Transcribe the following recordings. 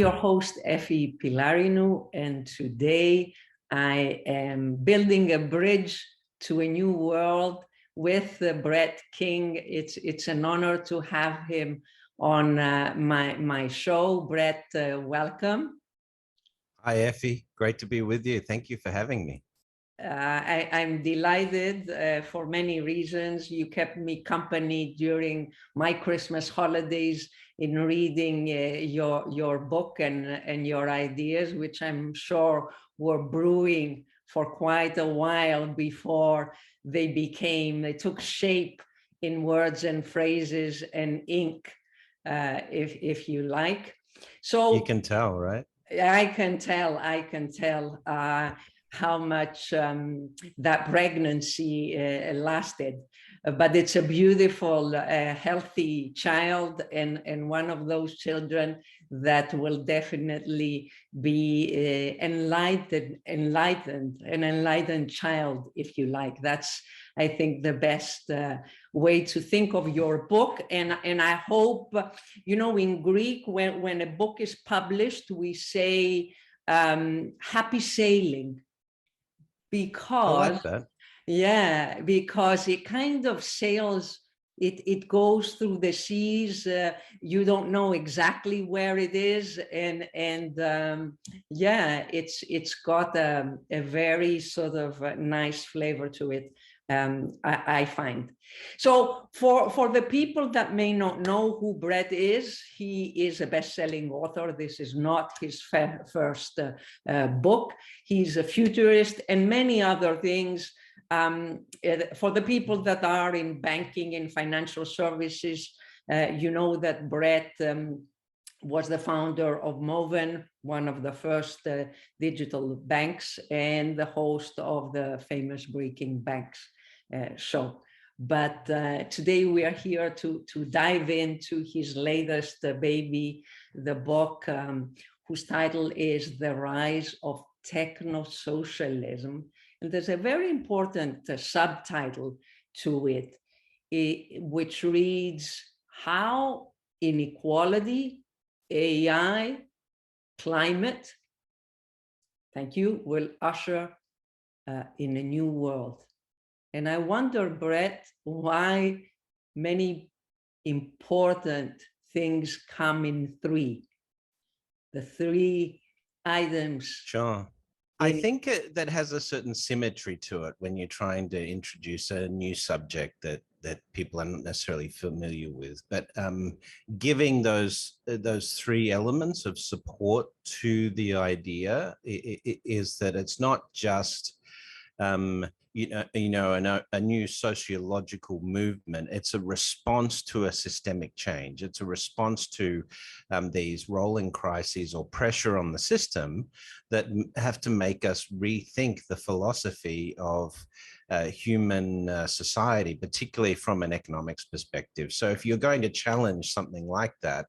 your host, Efi Pylarinou, and today I am building a bridge to a new world with Brett King. It's an honor to have him on my show. Brett, welcome. Hi, Efi. Great to be with you. Thank you for having me. I'm delighted for many reasons. You kept me company during my Christmas holidays in reading your book and your ideas, which I'm sure were brewing for quite a while before they took shape in words and phrases and ink, if you like. So you can tell, right? I can tell. How much that pregnancy lasted. But it's a beautiful, healthy child, and one of those children that will definitely be an enlightened child, if you like. That's, I think, the best way to think of your book. And I hope, you know, in Greek, when a book is published, we say happy sailing. Because, because it kind of sails, it goes through the seas. You don't know exactly where it is, and yeah, it's got a very sort of nice flavor to it. I find. So for the people that may not know who Brett is, he is a best-selling author. This is not his first book. He's a futurist and many other things. For the people that are in banking and financial services, you know that Brett was the founder of Moven, one of the first digital banks, and the host of the famous Breaking Banks show. But today we are here to dive into his latest baby, the book whose title is The Rise of Technosocialism. And there's a very important subtitle to it, which reads, How Inequality, AI, Climate, thank you, will usher in a new world. And I wonder, Brett, why many important things come in three. The three items. Sure. I think that has a certain symmetry to it when you're trying to introduce a new subject that people are not necessarily familiar with. But giving those three elements of support to the idea is that it's not just a new sociological movement. It's a response to a systemic change. It's a response to these rolling crises or pressure on the system that have to make us rethink the philosophy of human society, particularly from an economics perspective. So if you're going to challenge something like that,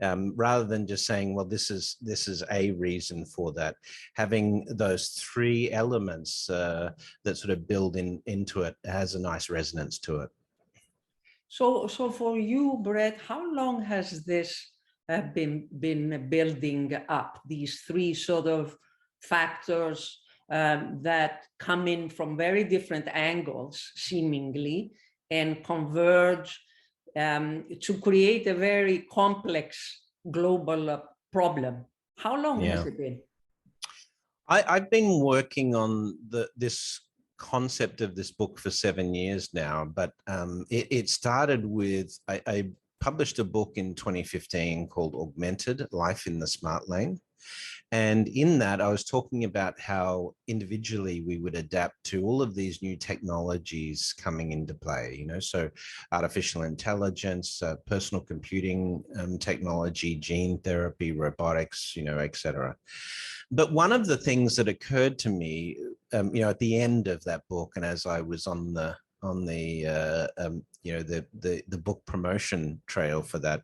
rather than just saying, well, this is a reason for that, having those three elements that sort of build into it has a nice resonance to it. So for you, Brett, how long has this been building up, these three sort of factors that come in from very different angles, seemingly, and converge to create a very complex global problem? How long has it been? I've been working on this concept of this book for 7 years now, but it started with, I published a book in 2015 called Augmented: Life in the Smart Lane. And in that, I was talking about how individually we would adapt to all of these new technologies coming into play, you know, so artificial intelligence, personal computing technology, gene therapy, robotics, you know, etc. But one of the things that occurred to me, you know, at the end of that book, and as I was on the book promotion trail for that,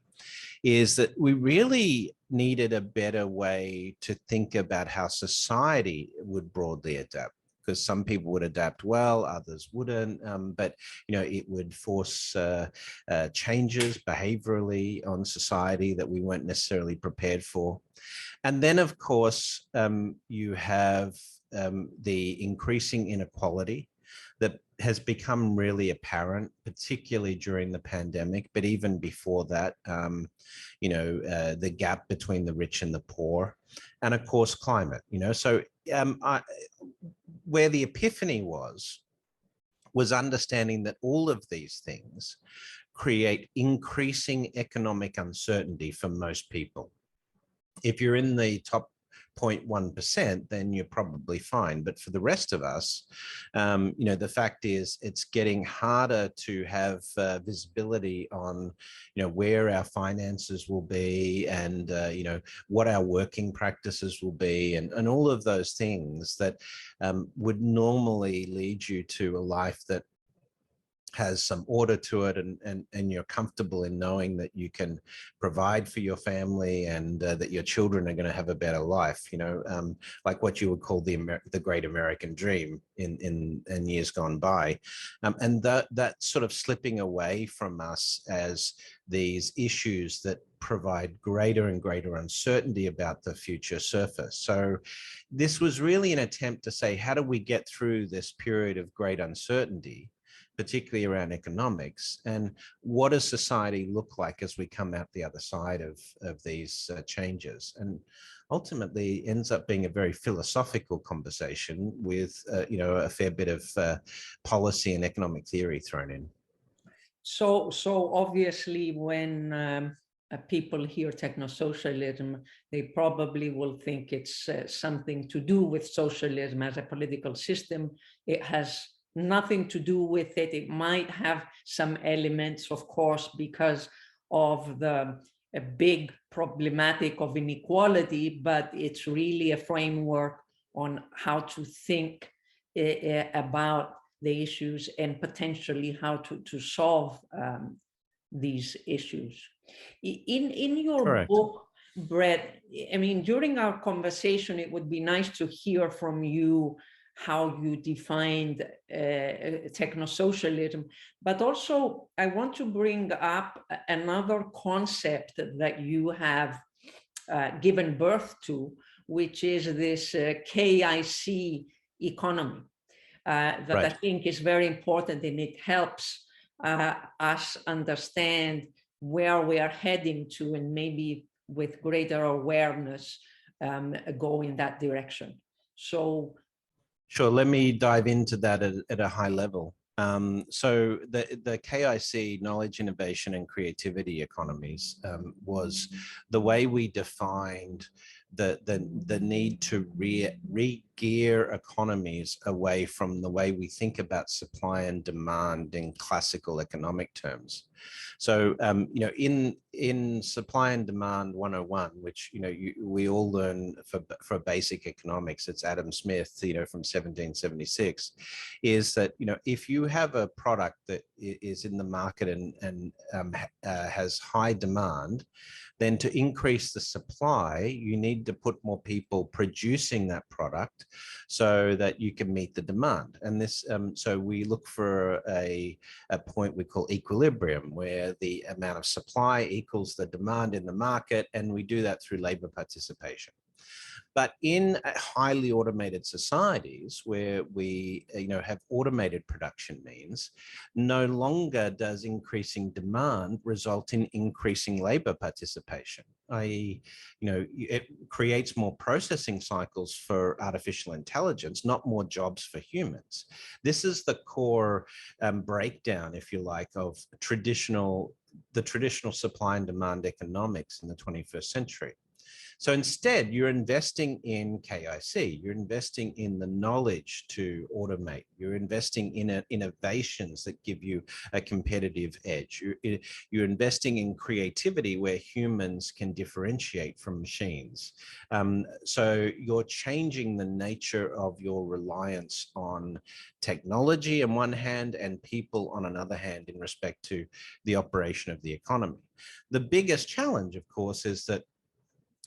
is that we really needed a better way to think about how society would broadly adapt. because some people would adapt well, others wouldn't, but it would force changes behaviorally on society that we weren't necessarily prepared for. And then, of course, you have the increasing inequality that has become really apparent, particularly during the pandemic, but even before that, the gap between the rich and the poor, and of course, climate. So where the epiphany was understanding that all of these things create increasing economic uncertainty for most people. If you're in the top 0.1%, then you're probably fine. But for the rest of us, the fact is it's getting harder to have visibility on, where our finances will be and, what our working practices will be and all of those things that would normally lead you to a life that has some order to it and you're comfortable in knowing that you can provide for your family and that your children are going to have a better life, like what you would call the great American dream in years gone by. And that sort of slipping away from us as these issues that provide greater and greater uncertainty about the future surface. So this was really an attempt to say, how do we get through this period of great uncertainty, particularly around economics, and what does society look like as we come out the other side of these changes? And ultimately ends up being a very philosophical conversation with, a fair bit of policy and economic theory thrown in. So obviously when people hear technosocialism, they probably will think it's something to do with socialism as a political system. It has nothing to do with it. It might have some elements, of course, because of the big problematic of inequality, but it's really a framework on how to think about the issues and potentially how to solve these issues. In your Correct. book, Brett, I mean, during our conversation, it would be nice to hear from you how you defined technosocialism, but also I want to bring up another concept that you have given birth to, which is this 𝐀𝐁�H economy that Right. I think is very important, and it helps us understand where we are heading to, and maybe with greater awareness go in that direction. So sure, let me dive into that at a high level. So the 𝐀𝐁, knowledge, innovation, and creativity economies, was the way we defined the need to re-gear economies away from the way we think about supply and demand in classical economic terms. So, in supply and demand 101, which, we all learn for basic economics, it's Adam Smith, from 1776, is that, if you have a product that is in the market and has high demand, then to increase the supply, you need to put more people producing that product so that you can meet the demand. And this, so we look for a point we call equilibrium, where the amount of supply equals the demand in the market, and we do that through labor participation. But in highly automated societies where we, have automated production means, no longer does increasing demand result in increasing labor participation, i.e., it creates more processing cycles for artificial intelligence, not more jobs for humans. This is the core breakdown, if you like, of the traditional supply and demand economics in the 21st century. So instead, you're investing in 𝐀𝐁, you're investing in the knowledge to automate, you're investing in innovations that give you a competitive edge, you're investing in creativity where humans can differentiate from machines. So you're changing the nature of your reliance on technology on one hand and people on another hand in respect to the operation of the economy. The biggest challenge, of course, is that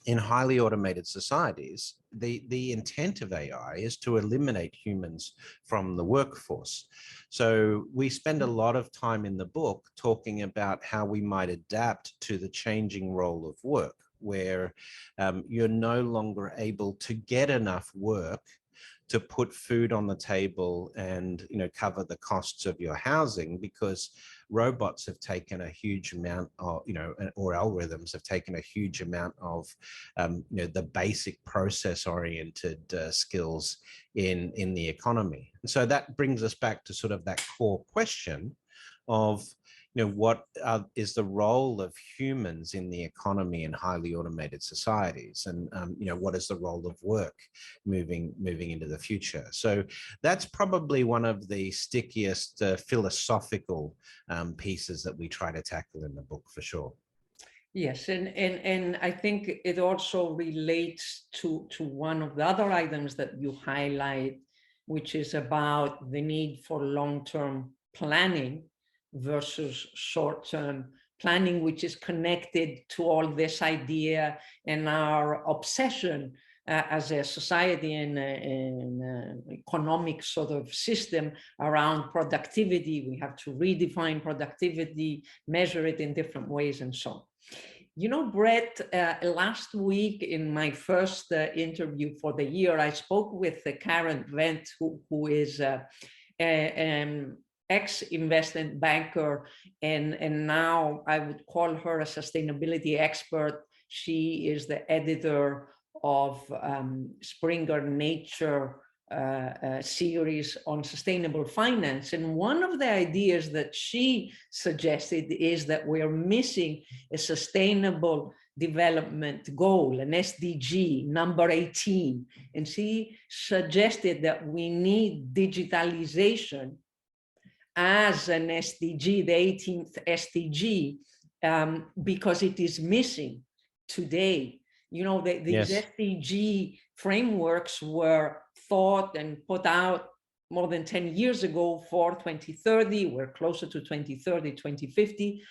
in highly automated societies, the intent of AI is to eliminate humans from the workforce. So we spend a lot of time in the book talking about how we might adapt to the changing role of work, where you're no longer able to get enough work to put food on the table and, you know, cover the costs of your housing, because robots have taken a huge amount of, you know, or algorithms have taken a huge amount of, you know, the basic process-oriented skills in the economy. And so that brings us back to sort of that core question of, you know, what is the role of humans in the economy in highly automated societies, and you know, what is the role of work moving into the future? So that's probably one of the stickiest philosophical pieces that we try to tackle in the book, for sure. Yes, and I think it also relates to one of the other items that you highlight, which is about the need for long-term planning versus short-term planning, which is connected to all this idea and our obsession as a society and economic sort of system around productivity. We have to redefine productivity, measure it in different ways, and so on. You know, Brett, last week in my first interview for the year, I spoke with Karen Wendt, who is ex-investment banker, and now I would call her a sustainability expert. She is the editor of Springer Nature series on sustainable finance. And one of the ideas that she suggested is that we're missing a sustainable development goal, an SDG, number 18. And she suggested that we need digitalization as an SDG, the 18th SDG, because it is missing today. You know, these SDG frameworks were thought and put out more than 10 years ago for 2030. We're closer to 2030, 2050.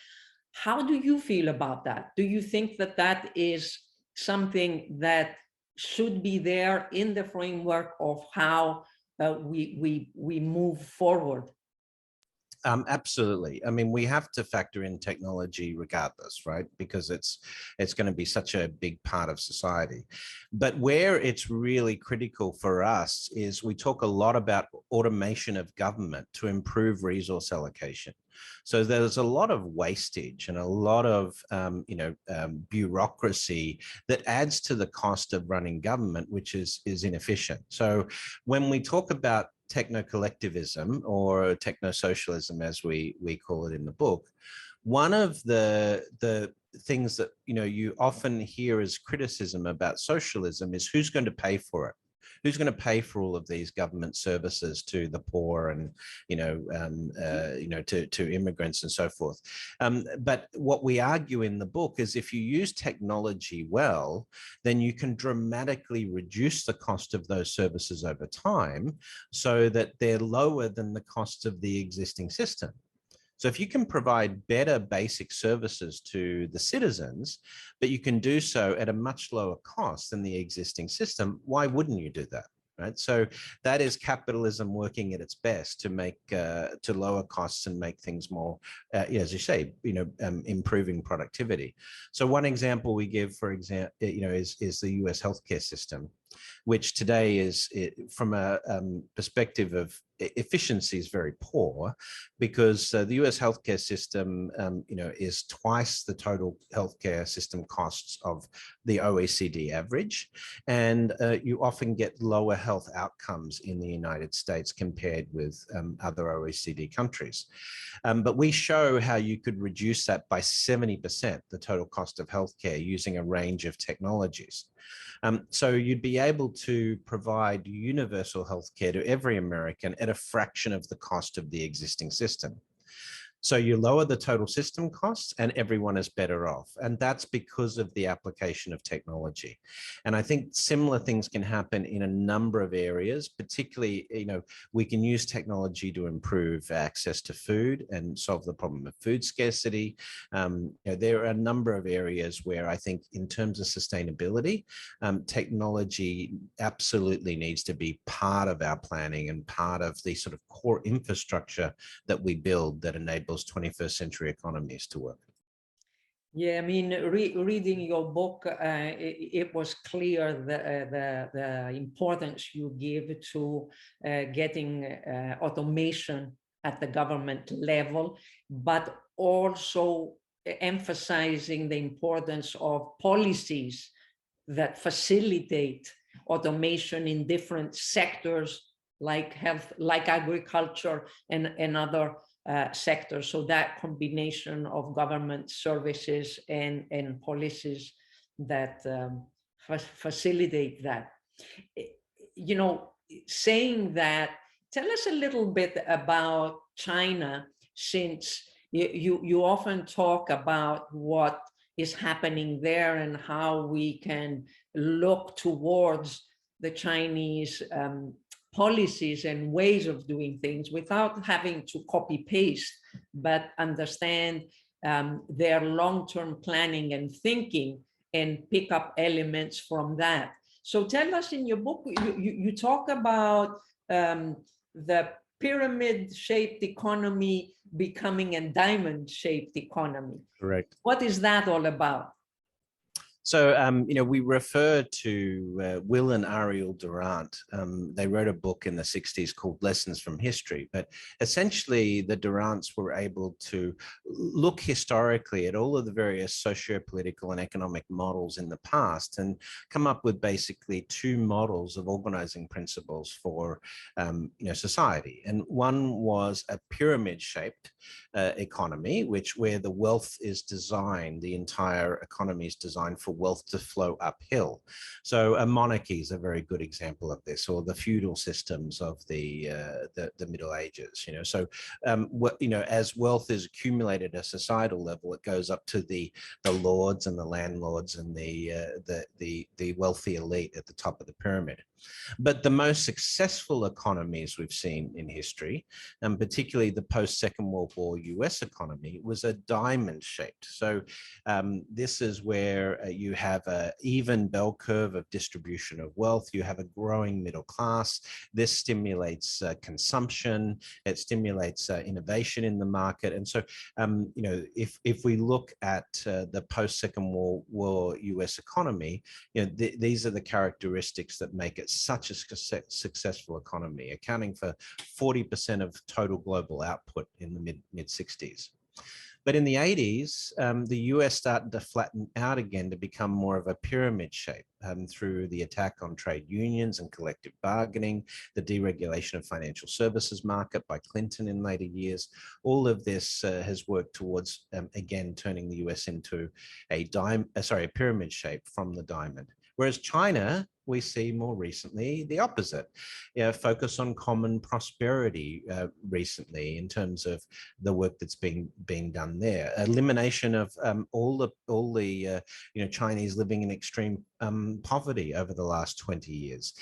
How do you feel about that? Do you think that that is something that should be there in the framework of how we move forward? Absolutely. I mean, we have to factor in technology regardless, right? Because it's going to be such a big part of society. But where it's really critical for us is we talk a lot about automation of government to improve resource allocation. So there's a lot of wastage and a lot of bureaucracy that adds to the cost of running government, which is inefficient. So when we talk about techno-collectivism or techno-socialism, as we call it in the book, one of the things that you often hear as criticism about socialism is who's going to pay for it. Who's going to pay for all of these government services to the poor and to immigrants and so forth? But what we argue in the book is if you use technology well, then you can dramatically reduce the cost of those services over time so that they're lower than the cost of the existing system. So if you can provide better basic services to the citizens, but you can do so at a much lower cost than the existing system, why wouldn't you do that? Right. So that is capitalism working at its best to make to lower costs and make things more, as you say, improving productivity. So one example we give, for example, is the US healthcare system, which today is, from a perspective of efficiency, is very poor, because the US healthcare system, is twice the total healthcare system costs of the OECD average, and you often get lower health outcomes in the United States compared with other OECD countries. But we show how you could reduce that by 70%, the total cost of healthcare, using a range of technologies. So you'd be able to provide universal healthcare to every American at a fraction of the cost of the existing system. So you lower the total system costs and everyone is better off. And that's because of the application of technology. And I think similar things can happen in a number of areas, particularly, we can use technology to improve access to food and solve the problem of food scarcity. There are a number of areas where I think in terms of sustainability, technology absolutely needs to be part of our planning and part of the sort of core infrastructure that we build that enables 21st century economies to work. Yeah, I mean, reading your book, it was clear the importance you give to getting automation at the government level, but also emphasizing the importance of policies that facilitate automation in different sectors like health, like agriculture, and other sectors. So that combination of government services and policies that facilitate that. Saying that, tell us a little bit about China, since you often talk about what is happening there and how we can look towards the Chinese policies and ways of doing things without having to copy paste, but understand their long-term planning and thinking and pick up elements from that. So tell us, in your book, you talk about the pyramid-shaped economy becoming a diamond-shaped economy. Correct. What is that all about? So, we refer to Will and Ariel Durant. They wrote a book in the 60s called Lessons from History, but essentially the Durants were able to look historically at all of the various socio-political and economic models in the past and come up with basically two models of organizing principles for, society. And one was a pyramid-shaped economy, where the wealth is designed, the entire economy is designed for wealth to flow uphill. So a monarchy is a very good example of this, or the feudal systems of the Middle Ages. As wealth is accumulated at a societal level, it goes up to the lords and the landlords and the wealthy elite at the top of the pyramid. But the most successful economies we've seen in history, and particularly the post-Second World War US economy, was a diamond shaped. So this is where you have an even bell curve of distribution of wealth. You have a growing middle class. This stimulates consumption. It stimulates innovation in the market. And so, if we look at the post-Second World War US economy, these are the characteristics that make it such a successful economy, accounting for 40% of total global output in the mid 60s. But in the 80s, the US started to flatten out again to become more of a pyramid shape through the attack on trade unions and collective bargaining, the deregulation of financial services market by Clinton in later years. All of this has worked towards, again, turning the US into a pyramid shape from the diamond. Whereas China, we see more recently the opposite, focus on common prosperity recently in terms of the work that's being done there. Elimination of all the Chinese living in extreme poverty over the last 20 years.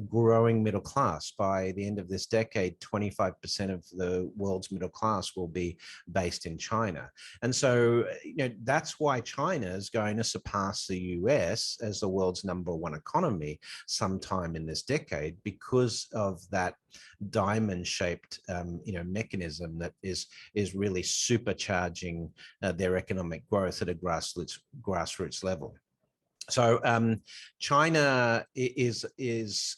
Growing middle class. By the end of this decade, 25% of the world's middle class will be based in China. And so, that's why China is going to surpass the US as the world's #1 economy sometime in this decade, because of that diamond-shaped mechanism that is really supercharging their economic growth at a grassroots level. So China is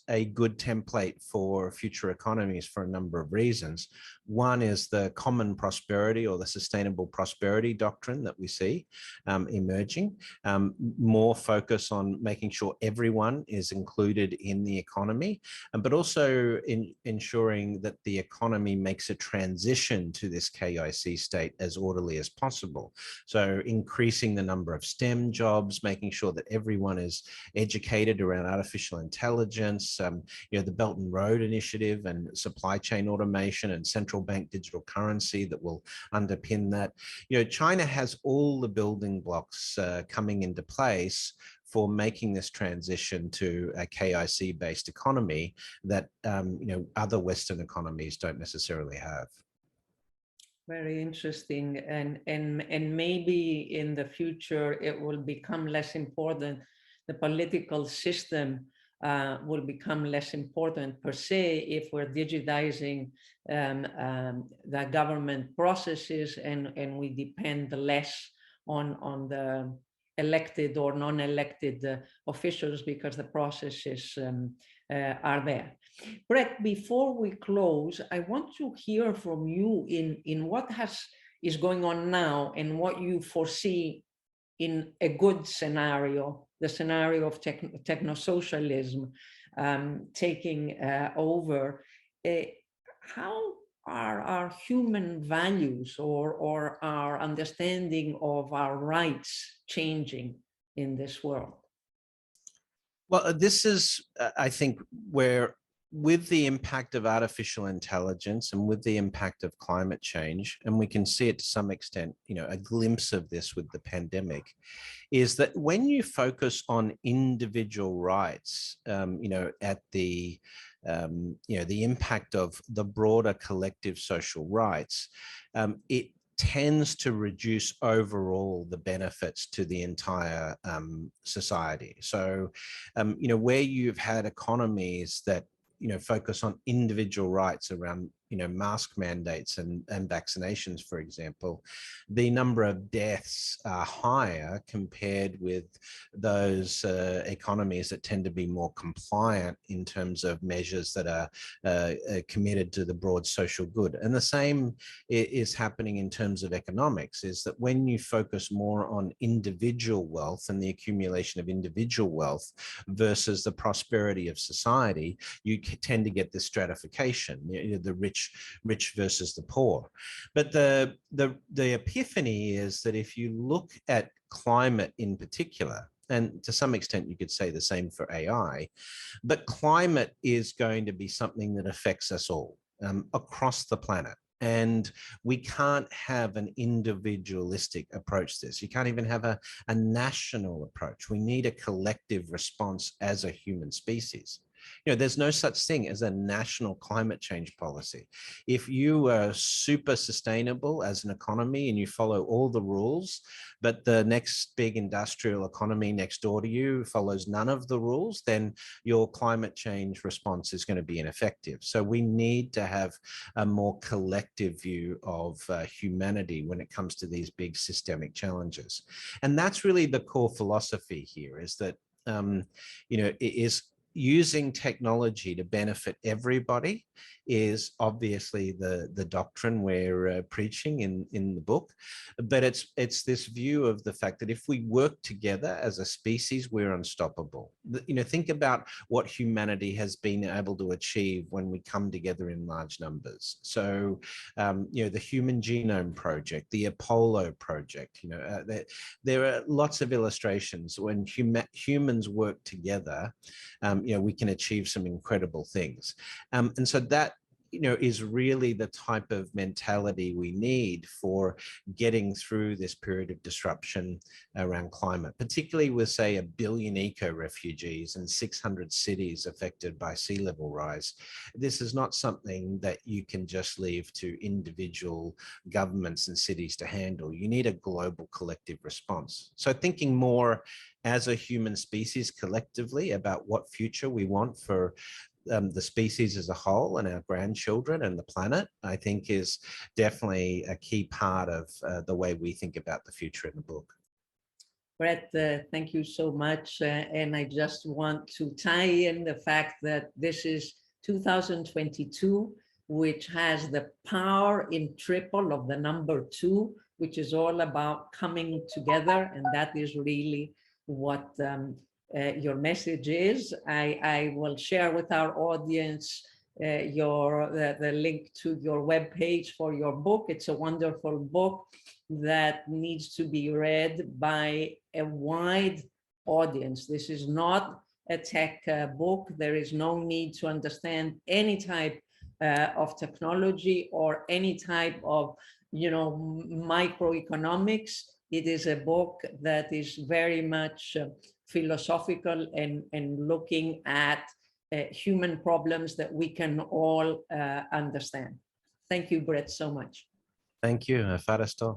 a good template for future economies for a number of reasons. One is the common prosperity, or the sustainable prosperity doctrine that we see emerging. More focus on making sure everyone is included in the economy, but also in ensuring that the economy makes a transition to this KIC state as orderly as possible. So increasing the number of STEM jobs, making sure that everyone is educated around artificial intelligence, the Belt and Road Initiative and supply chain automation and central bank digital currency that will underpin that. China has all the building blocks coming into place for making this transition to a KIC-based economy that other Western economies don't necessarily have. Very interesting, and maybe in the future it will become less important. The political system will become less important per se if we're digitizing the government processes and we depend less on the elected or non-elected officials, because the processes are there. Brett, before we close, I want to hear from you in what is going on now and what you foresee in a good scenario, the scenario of technosocialism taking over. How are our human values or our understanding of our rights changing in this world? Well, this is, I think, where with the impact of artificial intelligence and with the impact of climate change, and we can see it to some extent, a glimpse of this with the pandemic, is that when you focus on individual rights, at the impact of the broader collective social rights, it tends to reduce overall the benefits to the entire society. So, where you've had economies that focus on individual rights around mask mandates and vaccinations, for example, the number of deaths are higher compared with those economies that tend to be more compliant in terms of measures that are committed to the broad social good. And the same is happening in terms of economics, is that when you focus more on individual wealth and the accumulation of individual wealth versus the prosperity of society, you tend to get this stratification, the rich versus the poor. But the epiphany is that if you look at climate in particular, and to some extent you could say the same for AI, but climate is going to be something that affects us all across the planet. And we can't have an individualistic approach to this. You can't even have a national approach. We need a collective response as a human species. There's no such thing as a national climate change policy. If you are super sustainable as an economy and you follow all the rules, but the next big industrial economy next door to you follows none of the rules, then your climate change response is going to be ineffective. So we need to have a more collective view of humanity when it comes to these big systemic challenges. And that's really the core philosophy here, is that, it is using technology to benefit everybody is obviously the doctrine we're preaching in the book, but it's this view of the fact that if we work together as a species, we're unstoppable. Think about what humanity has been able to achieve when we come together in large numbers. So, the Human Genome Project, the Apollo Project, there are lots of illustrations when humans work together. We can achieve some incredible things. And so that, is really the type of mentality we need for getting through this period of disruption around climate, particularly with, say, 1 billion eco-refugees and 600 cities affected by sea level rise. This is not something that you can just leave to individual governments and cities to handle. You need a global collective response. So thinking more as a human species collectively about what future we want for the species as a whole and our grandchildren and the planet, I think is definitely a key part of the way we think about the future in the book. Brett, thank you so much. And I just want to tie in the fact that this is 2022, which has the power in triple of the number 2, which is all about coming together. And that is really what your message is. I will share with our audience the link to your webpage for your book. It's a wonderful book that needs to be read by a wide audience. This is not a tech book. There is no need to understand any type of technology or any type of, microeconomics. It is a book that is very much philosophical and looking at human problems that we can all understand. Thank you, Brett, so much. Thank you. Ευχαριστώ.